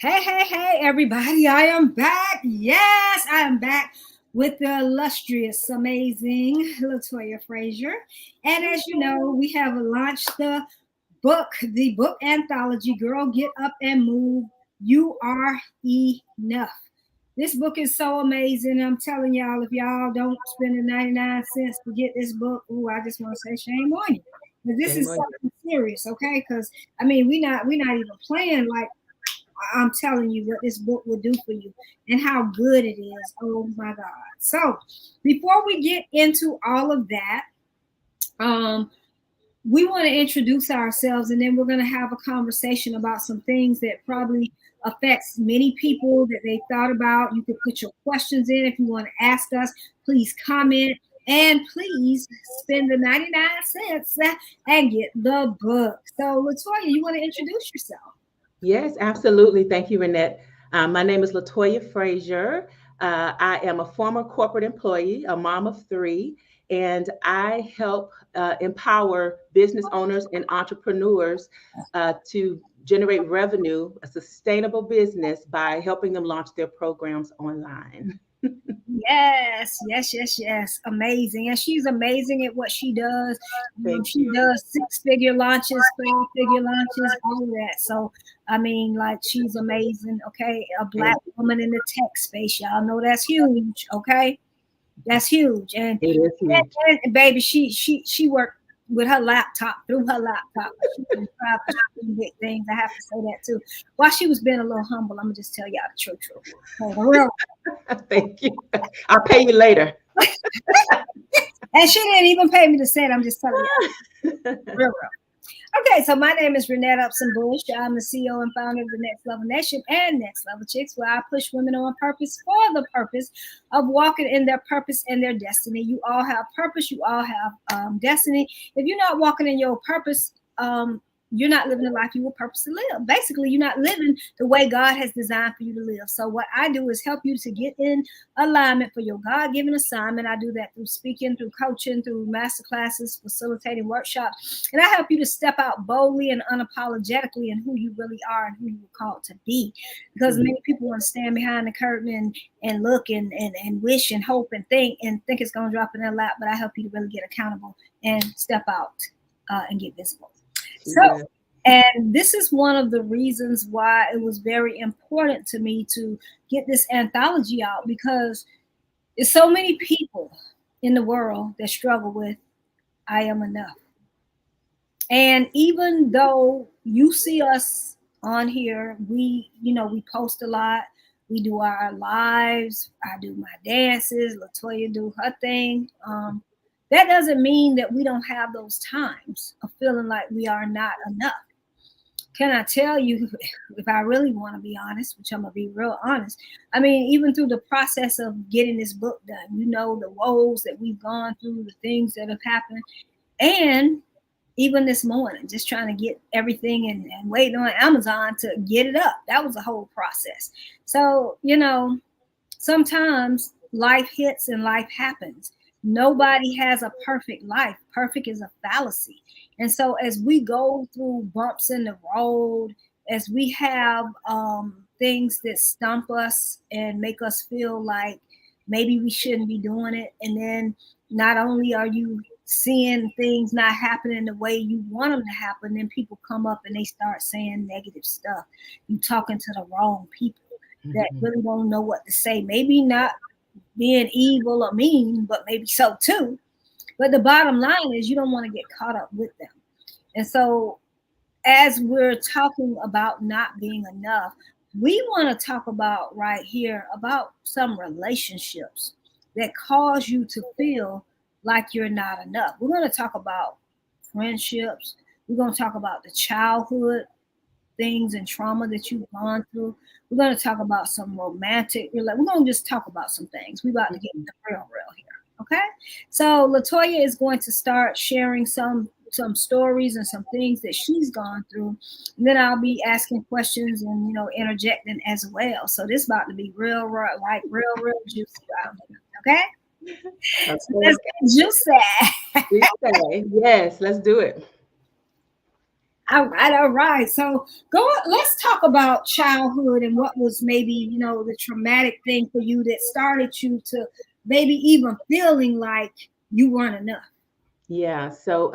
Hey, everybody. I am back. Yes, I am back with the illustrious, amazing Latoya Frazier. And as you know, we have launched the book anthology, Girl Get Up and Move. You Are Enough. This book is so amazing. I'm telling y'all, if y'all don't spend the 99 cents to get this book, I just want to say shame on you. But this Shame is on you. something serious, okay? Because I mean, we're not even playing like I'm telling you what this book will do for you and how good it is. Oh my God. So before we get into all of that, um, we want to introduce ourselves and then we're going to have a conversation about some things that probably affects many people that they thought about. You can put your questions in if you want to ask us. Please comment and please spend the 99 cents and get the book. So Latoya, you want to introduce yourself? Yes, absolutely. Thank you, Renette. My name is Latoya Frazier. I am a former corporate employee, a mom of three, and I help empower business owners and entrepreneurs to generate revenue, a sustainable business by helping them launch their programs online. Yes. Amazing. And she's amazing at what she does. Thank She you. does six-figure launches, five-figure launches, all of that. So, I mean, like, she's amazing. Okay. A black Thank woman in the tech space. Y'all know that's huge. Okay. That's huge. you. It is huge. And baby, she worked with her laptop through her laptop. She can try for some big things. I have to say that too. While she was being a little humble, I'm gonna just tell y'all the truth. Okay, the real Thank you. I'll pay you later. And she didn't even pay me to say it. I'm just telling you. Real. Okay, so my name is Renette Upson-Bush. I'm the CEO and founder of the Next Level Nation and Next Level Chicks, where I push women on purpose for the purpose of walking in their purpose and their destiny. You all have purpose. You all have destiny. If you're not walking in your purpose, you're not living the life you were purposed to live. Basically, you're not living the way God has designed for you to live. So what I do is help you to get in alignment for your God-given assignment. I do that through speaking, through coaching, through master classes, facilitating workshops, and I help you to step out boldly and unapologetically in who you really are and who you were called to be. Because many people want to stand behind the curtain and look and wish and hope and think it's going to drop in their lap, but I help you to really get accountable and step out and get visible. She So, does. and this is one of the reasons why it was very important to me to get this anthology out because there's so many people in the world that struggle with I am enough. And even though you see us on here, we post a lot. We do our lives. I do my dances. Latoya do her thing. That doesn't mean that we don't have those times of feeling like we are not enough. Can I tell you, if I really want to be honest, which I'm going to be real honest, I mean, even through the process of getting this book done, the woes that we've gone through, the things that have happened. And even this morning, just trying to get everything and waiting on Amazon to get it up. That was a whole process. So, sometimes life hits and life happens. Nobody has a perfect life. Perfect is a fallacy. And so, as we go through bumps in the road, as we have things that stump us and make us feel like maybe we shouldn't be doing it, and then not only are you seeing things not happening the way you want them to happen, then people come up and they start saying negative stuff. You talking to the wrong people that Mhm. really don't know what to say. Maybe not being evil or mean, but maybe so too. But the bottom line is you don't want to get caught up with them. And so as we're talking about not being enough, we want to talk about right here about some relationships that cause you to feel like you're not enough. We're going to talk about friendships. We're going to talk about the childhood things and trauma that you've gone through. We're going to talk about some we're going to just talk about some things. We're about to get the real here. Okay. So Latoya is going to start sharing some stories and some things that she's gone through. And then I'll be asking questions and interjecting as well. So this is about to be real juicy out here. Okay. So let's Okay. get juicy. We say yes. Let's do it. All right. So let's talk about childhood and what was maybe, the traumatic thing for you that started you to maybe even feeling like you weren't enough. Yeah. So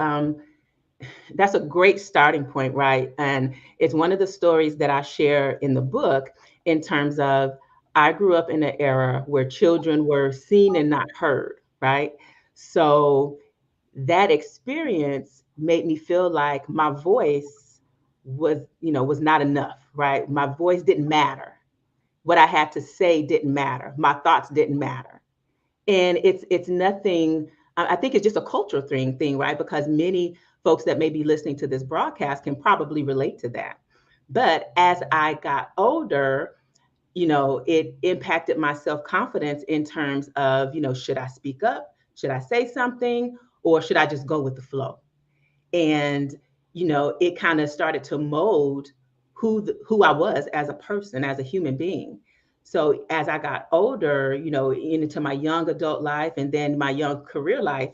that's a great starting point, right? And it's one of the stories that I share in the book in terms of I grew up in an era where children were seen and not heard, right? So that experience made me feel like my voice was not enough, right? My voice didn't matter. What I had to say didn't matter. My thoughts didn't matter. And it's nothing. I think it's just a cultural thing, right? Because many folks that may be listening to this broadcast can probably relate to that. But as I got older, it impacted my self-confidence in terms of, should I speak up? Should I say something? Or should I just go with the flow? And it kind of started to mold who I was as a person, as a human being. So as I got older, into my young adult life and then my young career life,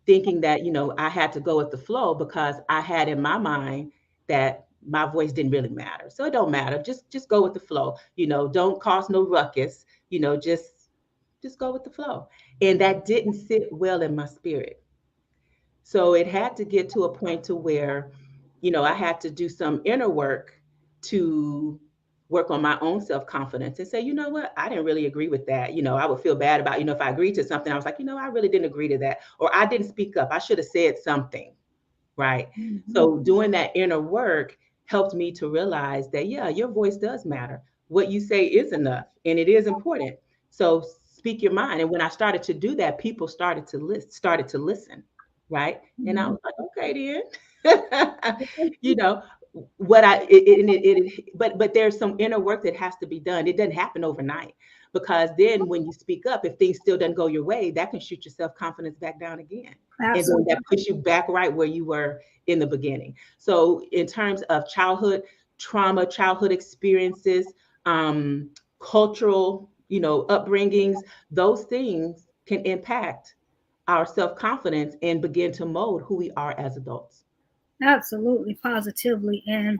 thinking that I had to go with the flow because I had in my mind that my voice didn't really matter. So it don't matter. Just go with the flow. Don't cause no ruckus. Just go with the flow. And that didn't sit well in my spirit. So it had to get to a point to where, I had to do some inner work to work on my own self-confidence and say, you know what, I didn't really agree with that. I would feel bad about, if I agreed to something, I was like, I really didn't agree to that. Or I didn't speak up. I should have said something. Right. Mm-hmm. So doing that inner work helped me to realize that, yeah, your voice does matter. What you say is enough and it is important. So speak your mind. And when I started to do that, people started to listen. Right. And I Mm-hmm. was like, okay, then, you know, what I, but there's some inner work that has to be done. It doesn't happen overnight because then when you speak up, if things still doesn't go your way, that can shoot your self-confidence back down again. And then Absolutely. that puts you back right where you were in the beginning. So in terms of childhood trauma, childhood experiences, um, cultural, upbringings, those things can impact our self-confidence and begin to mold who we are as adults. Absolutely, positively. And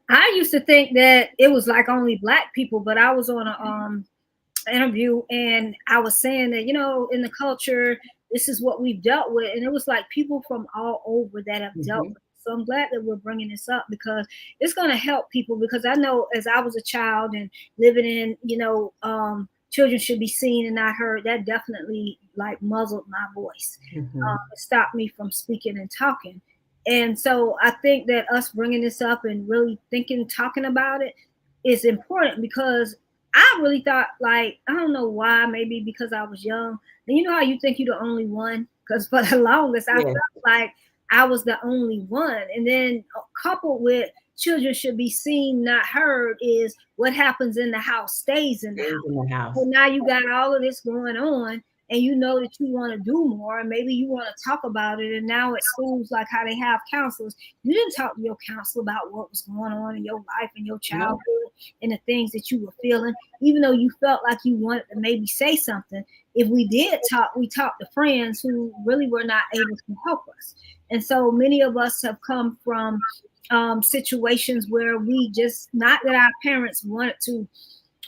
I used to think that it was like only black people, but I was on a interview and I was saying that, in the culture, this is what we've dealt with. And it was like people from all over that have dealt Mhm. with it. So I'm glad that we're bringing this up because it's going to help people. Because I know as I was a child and living in, children should be seen and not heard, that definitely like muzzled my voice. Mhm. It stopped me from speaking and talking. And so I think that us bringing this up and really thinking, talking about it is important because I really thought, like, I don't know why, maybe because I was young. And you know how you think you're the only one? Because for the longest, I Yes, felt like I was the only one. And then coupled with children should be seen, not heard, is what happens in the house stays in the stays house. in the So house. now you got all of this going on, and you know that you want to do more, and maybe you want to talk about it. And now at schools, like how they have counselors, you didn't talk to your counselor about what was going on in your life and your No. childhood and the things that you were feeling, even though you felt like you wanted to maybe say something. If we did talk, we talked to friends who really were not able to help us. And so many of us have come from situations where we just, not that our parents wanted to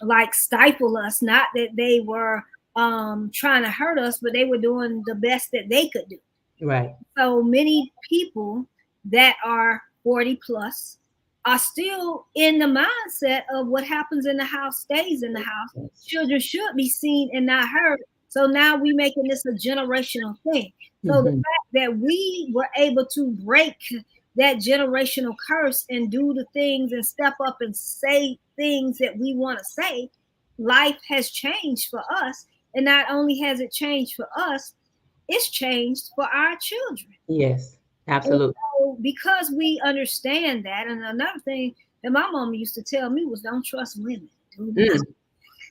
like stifle us, not that they were trying to hurt us, but they were doing the best that they could do. Right. So many people that are 40 plus are still in the mindset of what happens in the house stays in the house. Yes. Children should be seen and not heard. So now we making this a generational thing. So the Mhm. fact that we were able to break that generational curse and do the things and step up and say things that we want to say, life has changed for us. And not only has it changed for us, it's changed for our children. Yes, And absolutely. so because we understand that, and another thing that my mom used to tell me was don't trust women. Do not. Mm,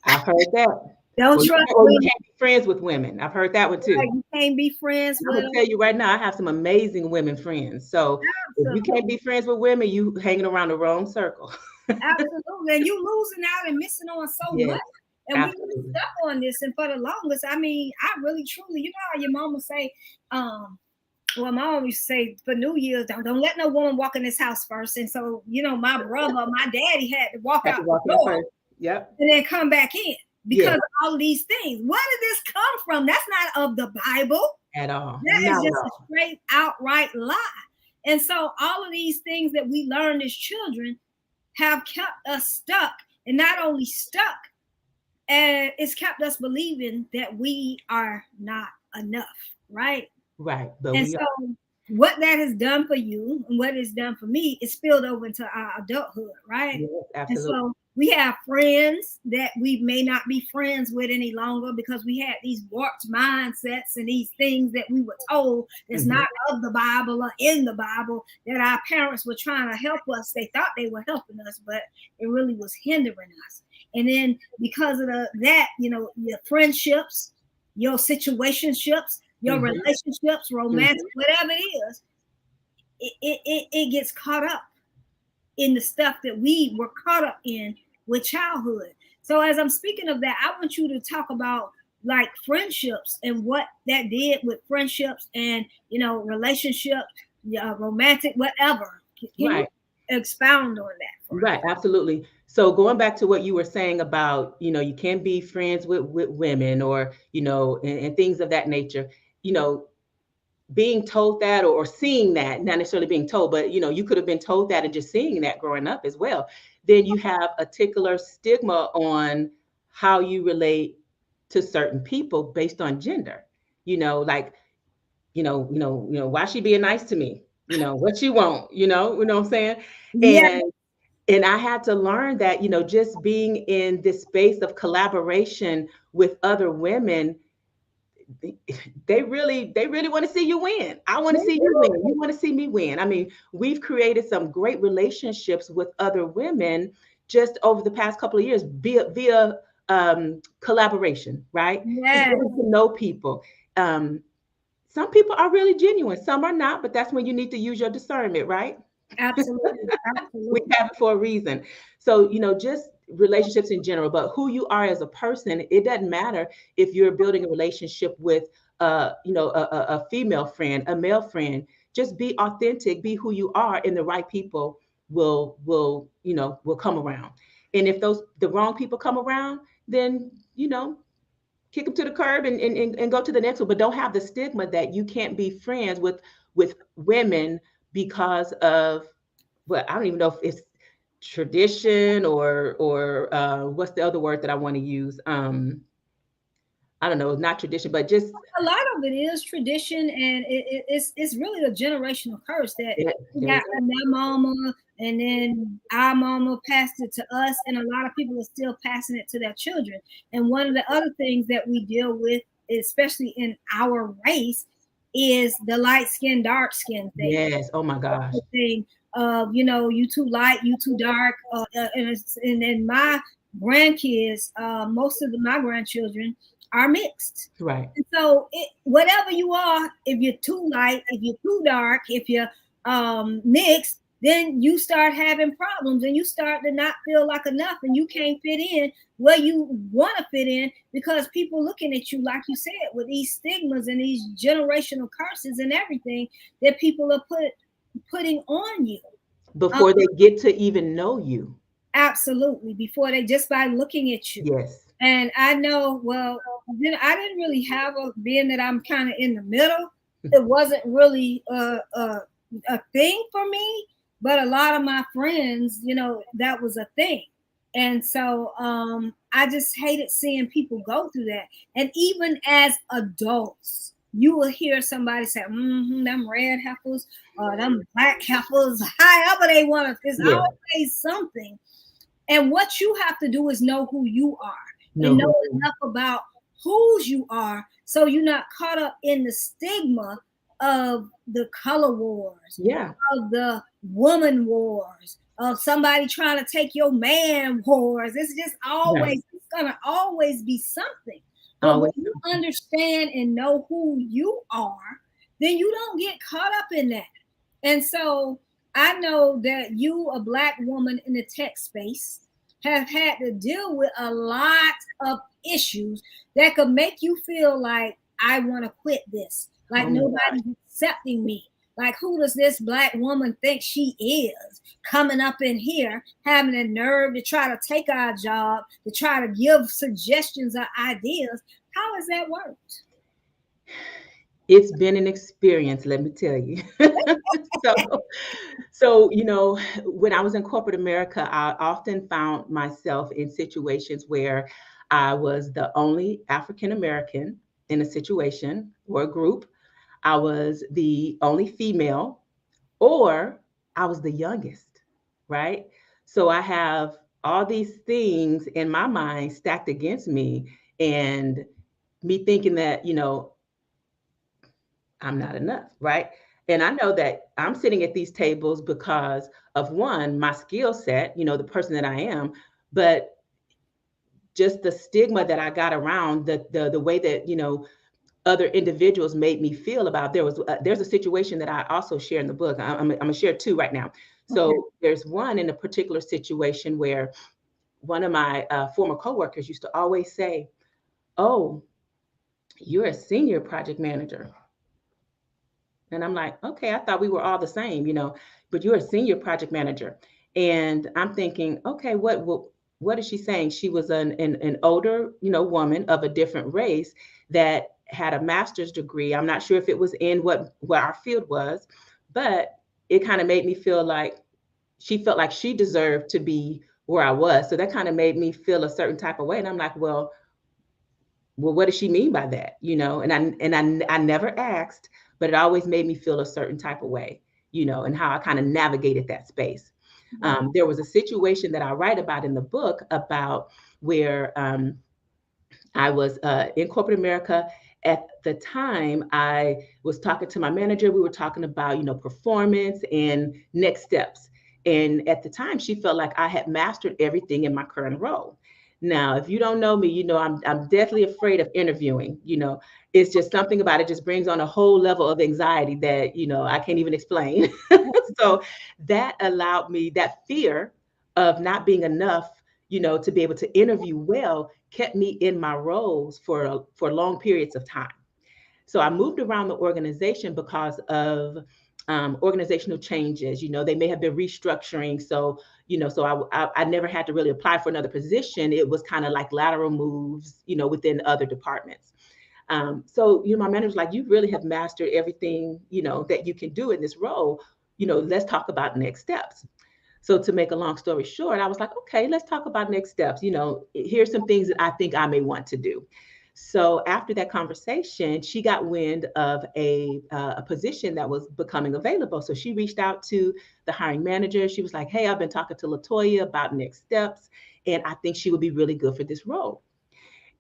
I've heard that. Don't Or you trust can't, or you women. can't be friends with women. I've heard that one too. Like, you can't be friends And I'm with gonna them. tell you right now, I have some amazing women friends. So if you Absolutely. can't be friends with women, you hanging around the wrong circle. Absolutely. And you losing out and missing on so Yes, much. And we get absolutely. stuck on this. And for the longest, I mean, I really truly, you know how your mama say, um, Well, my mom used to say for New Year's, don't let no woman walk in this house first. And so, my brother, my daddy had to walk Have out to the walk in door first. Yep. and then come back in Yeah. because of all of these things. Where did this come from? That's not of the Bible. At all. That is Not at just a all. straight outright lie. And so all of these things that we learned as children have kept us stuck, and not only stuck, and it's kept us believing that we are not enough, right? Right. But And we so are. what that has done for you and what it's done for me is spilled over into our adulthood, right? Yes, And absolutely. so we have friends that we may not be friends with any longer because we had these warped mindsets and these things that we were told that's not of the Bible or in the Bible, that our parents were trying to help us. They thought they were helping us, but it really was hindering us. And then because of that, your friendships, your situationships, your relationships, romantic, whatever it is, it gets caught up in the stuff that we were caught up in with childhood. So as I'm speaking of that, I want you to talk about like friendships and what that did with friendships and relationships, romantic, whatever. Can you Right. expound on that for us? Right, absolutely. So going back to what you were saying about, you can't be friends with women or, and things of that nature, you know, being told that or seeing that, not necessarily being told, but you could have been told that and just seeing that growing up as well. Then you have a particular stigma on how you relate to certain people based on gender. Like, why she being nice to me? What she want, what I'm saying? Yeah, And I had to learn that, just being in this space of collaboration with other women, they really want to see you win. I want to see you win. You want to see me win. I mean, we've created some great relationships with other women just over the past couple of years via collaboration, right? Just yeah, getting to know people. Um, some people are really genuine, some are not, but that's when you need to use your discernment, right? absolutely, We absolutely. have it for a reason. So, just relationships in general, but who you are as a person, it doesn't matter if you're building a relationship with, a female friend, a male friend. Just be authentic, be who you are, and the right people will come around. And if the wrong people come around, then kick them to the curb and go to the next one. But don't have the stigma that you can't be friends with women because of, well, I don't even know if it's tradition or what's the other word that I want to use? I don't know, not tradition, but just A lot of it is tradition, and it's really a generational curse that we there you got go. from their mama, and then our mama passed it to us, and a lot of people are still passing it to their children. And one of the other things that we deal with, especially in our race, is the light skin, dark skin thing. Yes. Oh my gosh. The thing of you too light, you too dark, and then my grandkids, most of my grandchildren are mixed. Right. And so, whatever you are, if you're too light, if you're too dark, if you're mixed, then you start having problems and you start to not feel like enough and you can't fit in where you want to fit in because people looking at you, like you said, with these stigmas and these generational curses and everything that people are putting on you. Um, Before they get to even know you. Absolutely, before they just by looking at you. Yes. And I know, well, then I didn't really have being that I'm kind of in the middle. It wasn't really a thing for me, but a lot of my friends, that was a thing. And so I just hated seeing people go through that. And even as adults, you will hear somebody say, them red heifers or them black heifers, however they want to, there's Yeah. always something. And what you have to do is know who you are and Know know who. enough about whose you are so you're not caught up in the stigma of the color wars, Yeah. of the woman wars, of somebody trying to take your man wars. It's just Right. always, it's going to always be something. But when Always. you understand and know who you are, then you don't get caught up in that. And so I know that you, a black woman in the tech space, have had to deal with a lot of issues that could make you feel like I want to quit this. Like Oh my nobody's gosh. accepting me. Like, who does this Black woman think she is, coming up in here, having the nerve to try to take our job, to try to give suggestions or ideas? How has that worked? It's been an experience, let me tell you. so, so, when I was in corporate America, I often found myself in situations where I was the only African American in a situation or a group. I was the only female, or I was the youngest, right? So I have all these things in my mind stacked against me, and me thinking that, I'm not enough, right? And I know that I'm sitting at these tables because of one, my skill set, the person that I am, but just the stigma that I got around the way that, other individuals made me feel about. There's a situation that I also share in the book. I'm gonna share two right now. Okay. So there's one in a particular situation where one of my former coworkers used to always say, "Oh, you're a senior project manager." And I'm like, okay, I thought we were all the same, but you're a senior project manager. And I'm thinking, okay, what is she saying? She was an older, woman of a different race that had a master's degree. I'm not sure if it was in what our field was, but it kind of made me feel like she felt like she deserved to be where I was. So that kind of made me feel a certain type of way. And I'm like, well, what does she mean by that? And I never asked, but it always made me feel a certain type of way, and how I kind of navigated that space. There was a situation that I write about in the book about where I was in corporate America. At the time, I was talking to my manager. We were talking about, performance and next steps. And at the time, she felt like I had mastered everything in my current role. Now, if you don't know me, I'm deathly afraid of interviewing. It's just something about it just brings on a whole level of anxiety that, I can't even explain. So that allowed me, that fear of not being enough, to be able to interview well, kept me in my roles for long periods of time. So I moved around the organization because of organizational changes. They may have been restructuring. So I never had to really apply for another position. It was kind of like lateral moves, within other departments. So, my manager was like, you really have mastered everything, that you can do in this role. Let's talk about next steps. So to make a long story short, I was like, okay, let's talk about next steps. Here's some things that I think I may want to do. So after that conversation, she got wind of a position that was becoming available. So she reached out to the hiring manager. She was like, hey, I've been talking to Latoya about next steps, and I think she would be really good for this role.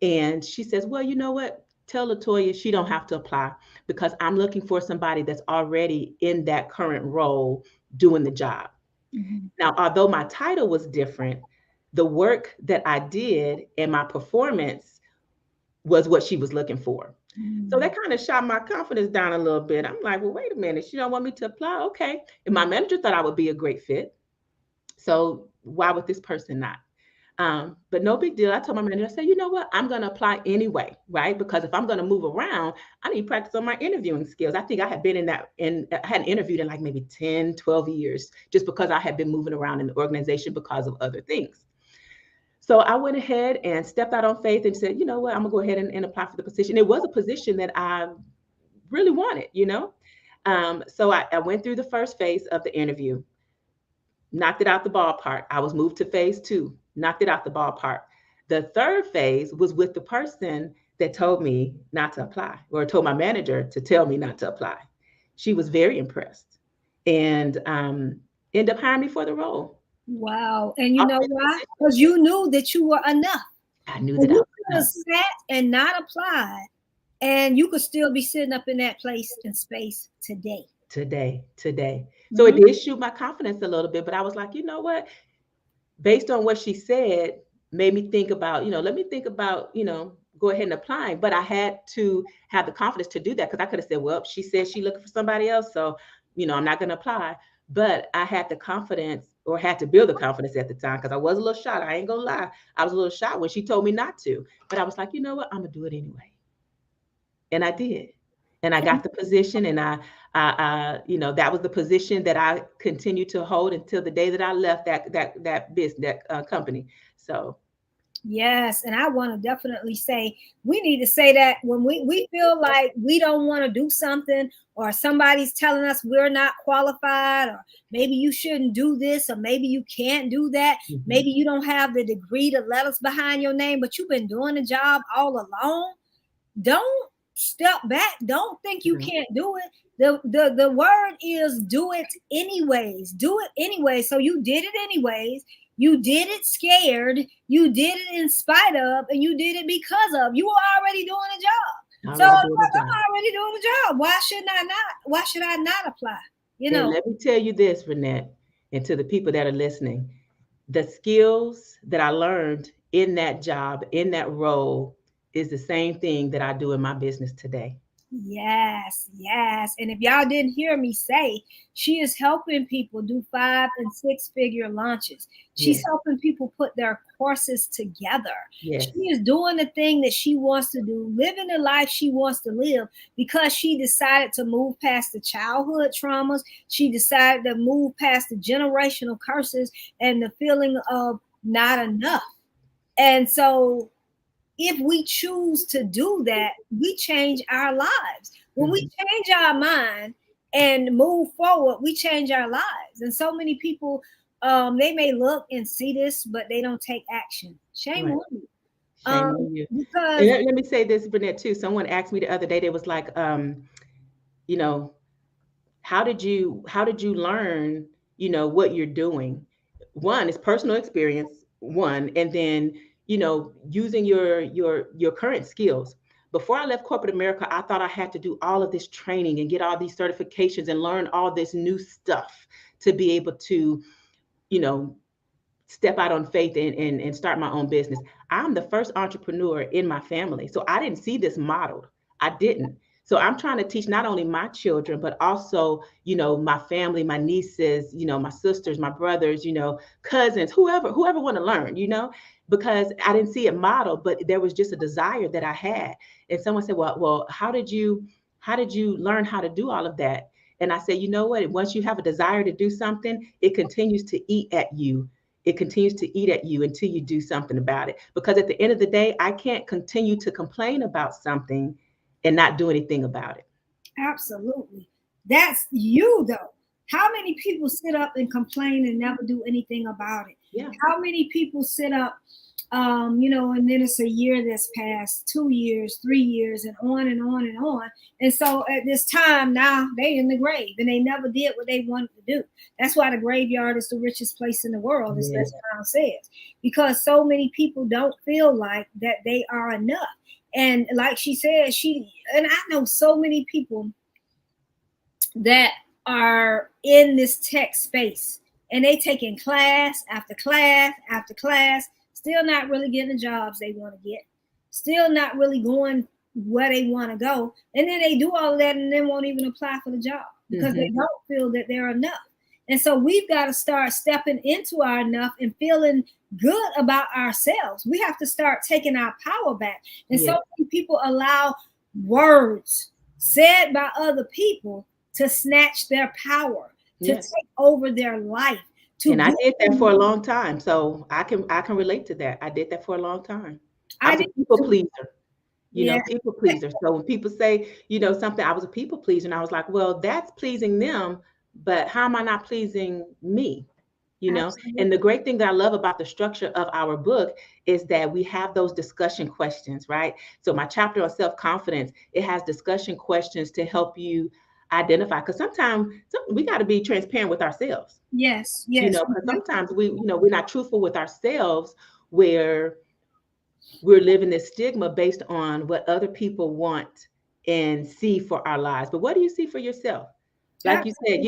And she says, well, you know what? Tell Latoya she don't have to apply because I'm looking for somebody that's already in that current role doing the job. Mm-hmm. Now, although my title was different, the work that I did and my performance was what she was looking for. So that kind of shot my confidence down a little bit. I'm like, well, wait a minute. She don't want me to apply. Okay. And my manager thought I would be a great fit. So why would this person not? But no big deal. I told my manager, I said, you know what? I'm going to apply anyway, right? Because if I'm going to move around, I need practice on my interviewing skills. I think I had been I hadn't interviewed in like maybe 10, 12 years, just because I had been moving around in the organization because of other things. So I went ahead and stepped out on faith and said, you know what? I'm gonna go ahead and apply for the position. It was a position that I really wanted. So I went through the first phase of the interview, knocked it out the ballpark. I was moved to phase two, knocked it out the ballpark. The third phase was with the person that told me not to apply, or told my manager to tell me not to apply. She was very impressed and ended up hiring me for the role. Wow. And you know Offered me the why? position. Because you knew that you were enough. I knew And that I you was could have enough. sat and not applied, and you could still be sitting up in that place and space today. Today. So it Mhm. did shoot my confidence a little bit, but I was like, you know what? Based on what she said, made me think about, let me think about, go ahead and applying. But I had to have the confidence to do that because I could have said, well, she said she looking for somebody else, so I'm not going to apply. But I had the confidence, or had to build the confidence at the time, because I was a little shy. I ain't gonna lie, I was a little shy when she told me not to. But I was like, you know what? I'm gonna do it anyway, and I did. And I got the position, and that was the position that I continued to hold until the day that I left that business, that company. So Yes, and I want to definitely say we need to say that when we feel like we don't want to do something, or somebody's telling us we're not qualified, or maybe you shouldn't do this, or maybe you can't do that. Maybe you don't have the degree to let us behind your name, but you've been doing the job all along. Don't step back. Don't think you can't do it. The word is do it anyways. Do it anyway. So you did it anyways. You did it scared. You did it in spite of, and you did it because of. You were already doing the job. So I'm already doing the job. Why should I not? Why should I not apply? And let me tell you this, Renette, and to the people that are listening, the skills that I learned in that job, in that role, is the same thing that I do in my business today. Yes, yes. And if y'all didn't hear me say, she is helping people do 5- and 6-figure launches. She's helping people put their courses together. She is doing the thing that she wants to do, living the life she wants to live, because she decided to move past the childhood traumas. She decided to move past the generational curses and the feeling of not enough. And so if we choose to do that, we change our lives. When we change our mind and move forward, we change our lives. And so many people, they may look and see this, but they don't take action. Shame on you. Shame on you. Because let me say this, Burnett, too. Someone asked me the other day, they was like, how did you learn, what you're doing? One is personal experience, and then using your current skills. Before I left corporate America, I thought I had to do all of this training and get all these certifications and learn all this new stuff to be able to, step out on faith and start my own business. I'm the first entrepreneur in my family, so I didn't see this modeled. I didn't. So I'm trying to teach not only my children, but also, my family, my nieces, my sisters, my brothers, cousins, whoever want to learn, because I didn't see it modeled, but there was just a desire that I had. And someone said, well, how did you learn how to do all of that? And I said, you know what? Once you have a desire to do something, it continues to eat at you. It continues to eat at you until you do something about it. Because at the end of the day, I can't continue to complain about something and not do anything about it. Absolutely. That's you, though. How many people sit up and complain and never do anything about it? Yeah. How many people sit up, and then it's a year that's passed, 2 years, 3 years, and on and on and on. And so at this time now, they in the grave, and they never did what they wanted to do. That's why the graveyard is the richest place in the world, as Les Brown says, because so many people don't feel like that they are enough. And like she said, and I know so many people that are in this tech space, and they taking class after class after class, still not really getting the jobs they want to get, still not really going where they want to go. And then they do all of that and then won't even apply for the job because they don't feel that they're enough. And so we've got to start stepping into our enough and feeling good about ourselves. We have to start taking our power back. And so many people allow words said by other people to snatch their power, to take over their life. And I did that for a long time. So I can relate to that. I did that for a long time. I was a people pleaser. People pleaser. So when people say, something, I was a people pleaser. And I was like, well, that's pleasing them. But how am I not pleasing me? Absolutely. And the great thing that I love about the structure of our book is that we have those discussion questions, right? So my chapter on self-confidence, it has discussion questions to help you identify, because sometimes we got to be transparent with ourselves. Yes. Because sometimes we're not truthful with ourselves, where we're living this stigma based on what other people want and see for our lives. But what do you see for yourself? Like you said,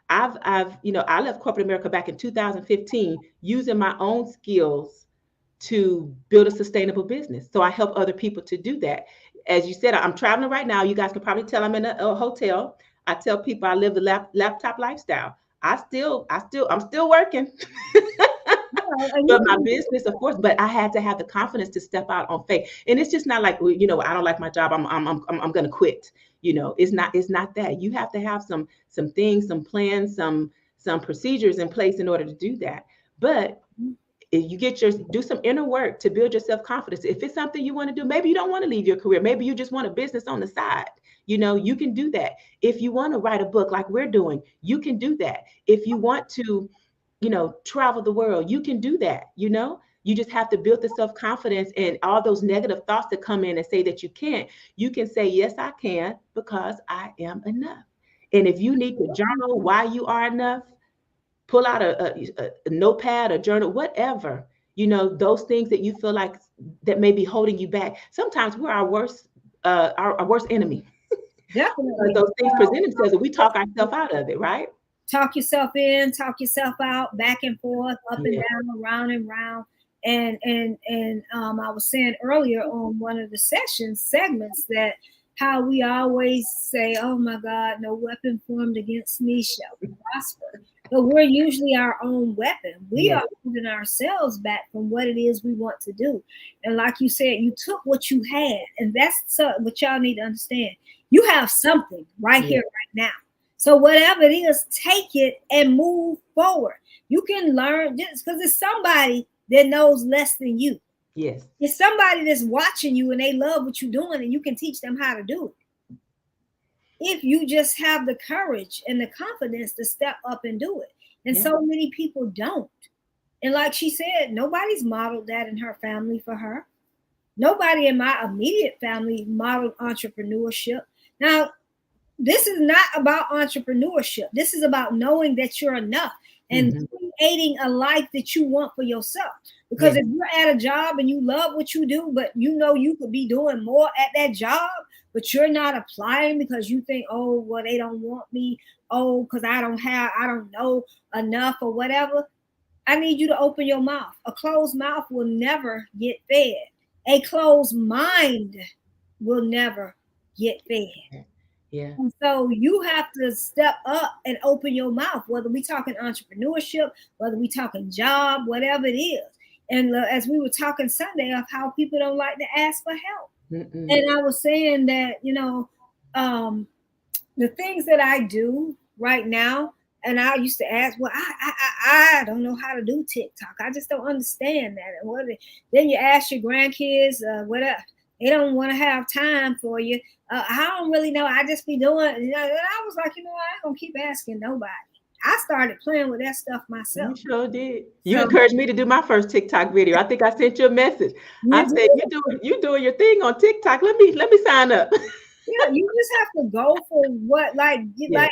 I left corporate America back in 2015 using my own skills to build a sustainable business. So I help other people to do that. As you said, I'm traveling right now. You guys can probably tell I'm in a hotel. I tell people I live the laptop lifestyle. I'm still working. and But you my can do business, of course, but I had to have the confidence to step out on faith. And it's just not like, you know, I don't like my job. I'm going to quit. You know, it's not that. You have to have some things, some plans, some procedures in place in order to do that. But if you do some inner work to build your self-confidence. If it's something you want to do, maybe you don't want to leave your career. Maybe you just want a business on the side. You know, you can do that. If you want to write a book like we're doing, you can do that. If you want to, you know, travel the world, you can do that. You know, you just have to build the self-confidence, and all those negative thoughts that come in and say that you can't, you can say, yes, I can, because I am enough. And if you need to journal why you are enough, pull out a notepad, a journal, whatever, you know, those things that you feel like that may be holding you back. Sometimes we're our worst enemy. definitely Those things present themselves and we talk ourselves out of it, right? talk yourself in, talk yourself out, back and forth, up and Yeah. down, around and round. And I was saying earlier on one of the segments that how we always say, "Oh my God, no weapon formed against me shall prosper." But we're usually our own weapon. We Yes. are holding ourselves back from what it is we want to do. And like you said, you took what you had, and that's what y'all need to understand. You have something right Yeah. here, right now. So whatever it is, take it and move forward. You can learn just because it's somebody that knows less than you. Yes. It's somebody that's watching you and they love what you're doing and you can teach them how to do it. If you just have the courage and the confidence to step up and do it. And Yeah. so many people don't. And like she said, nobody's modeled that in her family for her. Nobody in my immediate family modeled entrepreneurship. Now, this is not about entrepreneurship. This is about knowing that you're enough and creating a life that you want for yourself. Because Yeah. if you're at a job and you love what you do, but you know you could be doing more at that job, but you're not applying because you think, oh, well, they don't want me. Oh, because I don't know enough or whatever. I need you to open your mouth. A closed mouth will never get fed. A closed mind will never get fed. Yeah. And so you have to step up and open your mouth, whether we talking entrepreneurship, whether we talking job, whatever it is. And as we were talking Sunday of how people don't like to ask for help. And I was saying that, the things that I do right now, and I used to ask, well, I don't know how to do TikTok. I just don't understand that. And then you ask your grandkids, whatever. They don't want to have time for you. I don't really know. I just be doing. And I was like, I ain't gonna keep asking nobody. I started playing with that stuff myself. You sure did. You So encouraged me to do my first TikTok video. I think I sent you a message. I you said, you doing your thing on TikTok. Let me sign up. yeah, you just have to go for what like Yeah.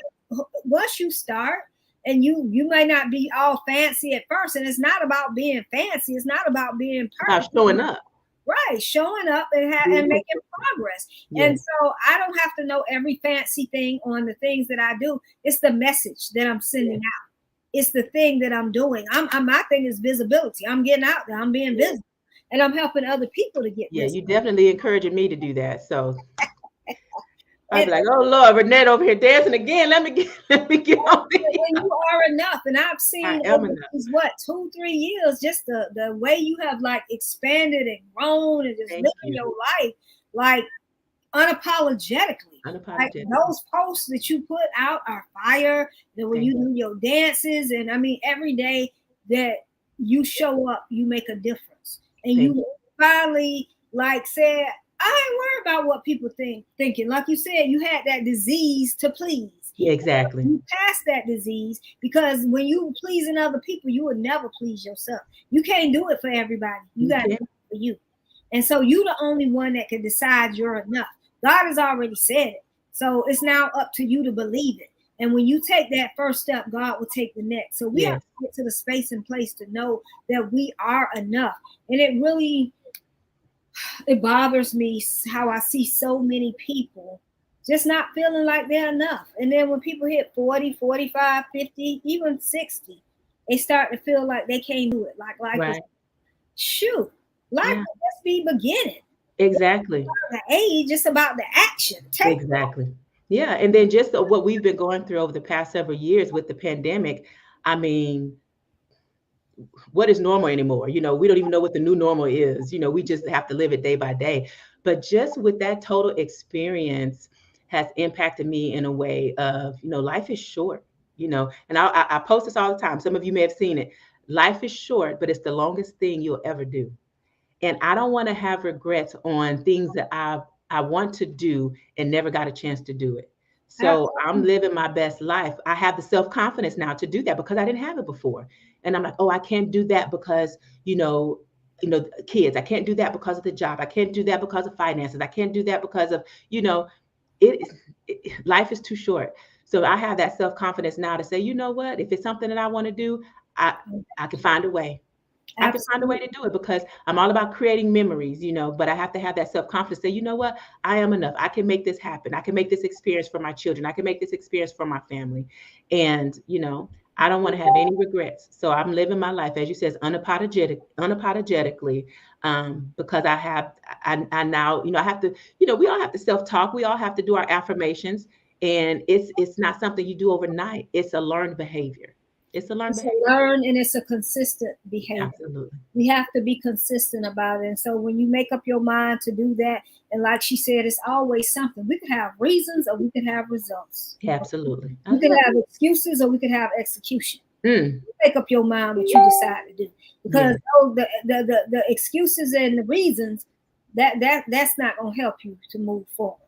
once you start. And you may not be all fancy at first, and it's not about being fancy. It's not about being perfect. About showing up. Right, showing up and making progress. Yes. And so I don't have to know every fancy thing on the things that I do. It's the message that I'm sending out. It's the thing that I'm doing. My thing is visibility. I'm getting out there. I'm being visible, and I'm helping other people to get visible. You definitely encouraging me to do that. So I'd be like, oh Lord, Renette over here dancing again. Let me get on there. When you are enough, and I've seen over these 2-3 years, just the way you have like expanded and grown and just living your life like unapologetically. Like those posts that you put out are fire. And when you do your dances, and I mean every day that you show up, you make a difference. And you finally like said, I ain't worried about what people thinking. Like you said, you had that disease to please. Yeah, exactly. You passed that disease because when you pleasing other people, you would never please yourself. You can't do it for everybody. You got to do it for you. And so you the only one that can decide you're enough. God has already said it. So it's now up to you to believe it. And when you take that first step, God will take the next. So we have to get to the space and place to know that we are enough. And it bothers me how I see so many people just not feeling like they're enough. And then when people hit 40, 45, 50, even 60, they start to feel like they can't do it. Like right. Shoot, life will just be beginning. Exactly. It's not the age, it's about the action. Exactly. Yeah. And then just what we've been going through over the past several years with the pandemic, I mean, what is normal anymore. We don't even know what the new normal is. We just have to live it day by day. But just with that total experience has impacted me in a way of, life is short, and I post this all the time. Some of you may have seen it. Life is short, but it's the longest thing you'll ever do. And I don't want to have regrets on things that I want to do and never got a chance to do it. So I'm living my best life. I have the self-confidence now to do that because I didn't have it before. And I'm like, oh, I can't do that because, kids. I can't do that because of the job. I can't do that because of finances. I can't do that because of, it, life is too short. So I have that self-confidence now to say, you know what, if it's something that I want to do, I can find a way. I can find a way to do it because I'm all about creating memories, but I have to have that self-confidence, say, you know what, I am enough. I can make this happen. I can make this experience for my children. I can make this experience for my family. And, I don't want to have any regrets. So I'm living my life, as you said, unapologetically, because I now, I have to, we all have to self-talk. We all have to do our affirmations, and it's not something you do overnight. It's a learned behavior. It's a learned behavior. And it's a consistent behavior. Absolutely. We have to be consistent about it. And so when you make up your mind to do that, and like she said, it's always something. We could have reasons or we could have results. Absolutely. We could have excuses or we could have execution. Make up your mind what you decide to do. Because the excuses and the reasons, that's not going to help you to move forward.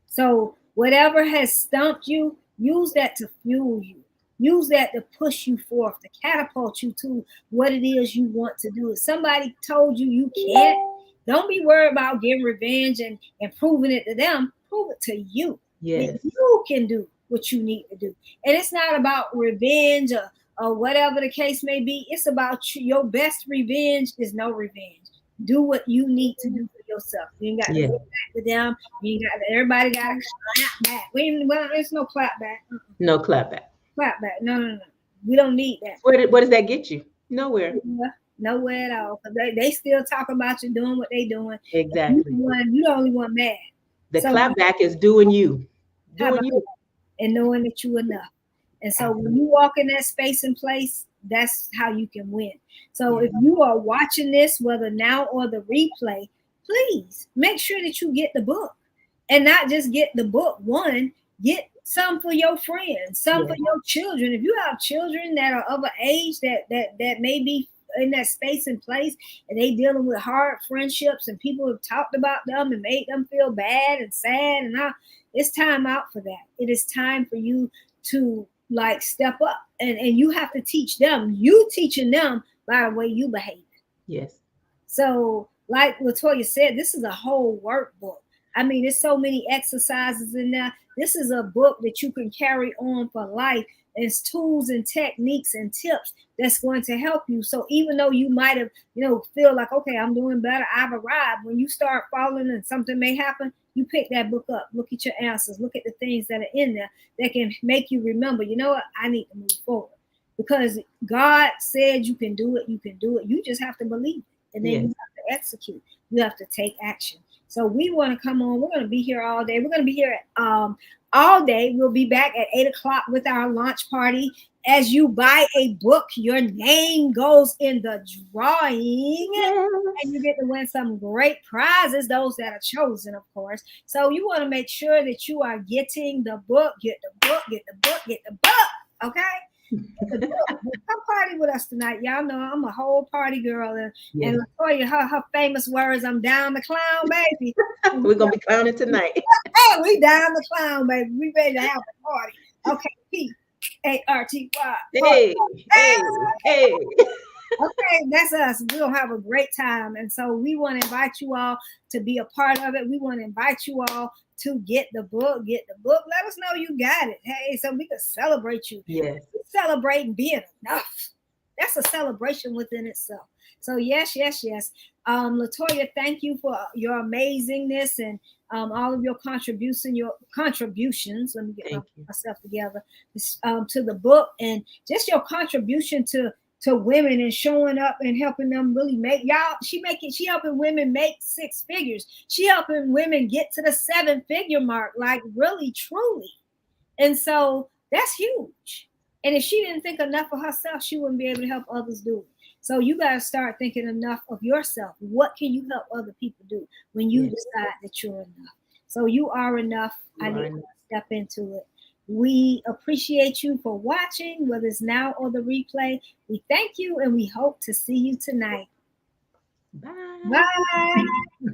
So whatever has stumped you, use that to fuel you. Use that to push you forth, to catapult you to what it is you want to do. If somebody told you can't, don't be worried about getting revenge and proving it to them. Prove it to you. Yes. That you can do what you need to do. And it's not about revenge or whatever the case may be. It's about your best revenge is no revenge. Do what you need to do for yourself. You ain't got to go back to them. You ain't got to, everybody got to clap back. There's no clap back. No clap back. Clap back. No. We don't need that. Where does that get you? Nowhere. Nowhere at all. They still talking about you doing what they doing. Exactly. You the only one mad. The clap back is doing you. And knowing that you enough. And so when you walk in that space and place, that's how you can win. So if you are watching this, whether now or the replay, please make sure that you get the book. And not just get the book one, get some for your friends, some for your children. If you have children that are of an age that may be in that space and place and they dealing with hard friendships and people have talked about them and made them feel bad and sad, and it's time out for that. It is time for you to step up and you have to teach them. You teaching them by the way you behave. Yes. So like Latoya said, this is a whole workbook. I mean, there's so many exercises in there. This is a book that you can carry on for life. It's tools and techniques and tips that's going to help you. So even though you might have, feel like, okay, I'm doing better, I've arrived. When you start falling and something may happen, you pick that book up, look at your answers, look at the things that are in there that can make you remember, you know what, I need to move forward. Because God said you can do it, you can do it. You just have to believe it. And then you have to execute. You have to take action. So we want to come on. We're going to be here all day. We're going to be here all day. We'll be back at 8:00 with our launch party. As you buy a book, your name goes in the drawing. Yes. And you get to win some great prizes, those that are chosen, of course. So you want to make sure that you are getting the book. Get the book, get the book, get the book. Okay? Come party with us tonight. Y'all know I'm a whole party girl. And Latoya, her famous words, I'm down to clown, baby. We're going to be clowning tonight. Hey, we down to clown, baby. We ready to have a party. Okay, P-A-R-T-Y. Hey. Okay, that's us. We're going to have a great time. And so we want to invite you all to be a part of it. We want to invite you all to get the book. Let us know you got it. Hey, so we can celebrate you. Yes. Celebrating being enough. That's a celebration within itself. So yes. Latoya, thank you for your amazingness and all of your contributions. Let me get myself together to the book and just your contribution to women and showing up and helping them really make she helping women make 6 figures. She helping women get to the 7-figure mark, like really, truly. And so that's huge. And if she didn't think enough of herself, she wouldn't be able to help others do it. So you got to start thinking enough of yourself. What can you help other people do when you decide that you're enough? So you are enough. I need to step into it. We appreciate you for watching, whether it's now or the replay. We thank you and we hope to see you tonight. Bye. Bye.